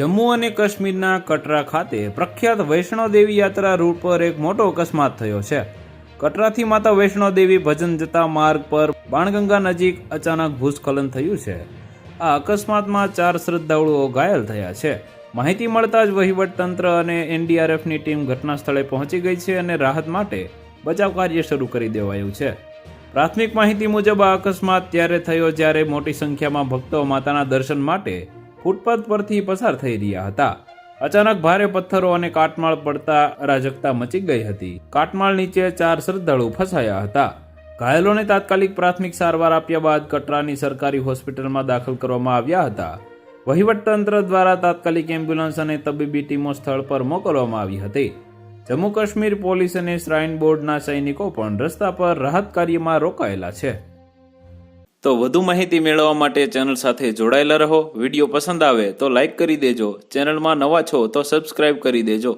જમ્મુ અને કાશ્મીરના કટરા ખાતે પ્રખ્યાત વૈષ્ણોદેવી યાત્રા રૂટ પર એક મોટો અકસ્માત થયો છે. કટરાથી માતા વૈષ્ણોદેવી ભજન જતા માર્ગ પર બાણગંગા નજીક અચાનક ભૂસ્ખલન થયું છે. આ અકસ્માતમાં 4 શ્રદ્ધાળુઓ ઘાયલ થયા છે. માહિતી મળતા જ વહીવટતંત્ર અને એનડીઆરએફની ટીમ ઘટના સ્થળે પહોંચી ગઈ છે અને રાહત માટે બચાવ કાર્ય શરૂ કરી દેવાયું છે. પ્રાથમિક માહિતી મુજબ આ અકસ્માત ત્યારે થયો જ્યારે મોટી સંખ્યામાં ભક્તો માતાના દર્શન માટે ફૂટપાથ પરથી પસાર થઈ રહ્યા હતા. અચાનક ભારે પથ્થરો અને કાટમાળ પડતા અરાજકતા મચી ગઈ હતી. કાટમાળ નીચે 4 શ્રદ્ધાળુ ફસાયા હતા. ઘાયલોને તાત્કાલિક પ્રાથમિક સારવાર આપ્યા બાદ કટરાની સરકારી હોસ્પિટલમાં દાખલ કરવામાં આવ્યા હતા. વહીવટતંત્ર દ્વારા તાત્કાલિક એમ્બ્યુલન્સ અને તબીબી ટીમો સ્થળ પર મોકલવામાં આવી હતી. જમ્મુ કાશ્મીર પોલીસ અને શ્રાઇન બોર્ડના સૈનિકો પણ રસ્તા પર રાહત કાર્યમાં રોકાયેલા છે. તો વધુ માહિતી મેળવવા માટે ચેનલ સાથે જોડાયેલા રહો. વિડીયો પસંદ આવે તો લાઇક કરી દેજો. ચેનલમાં નવા છો તો સબસ્ક્રાઇબ કરી દેજો.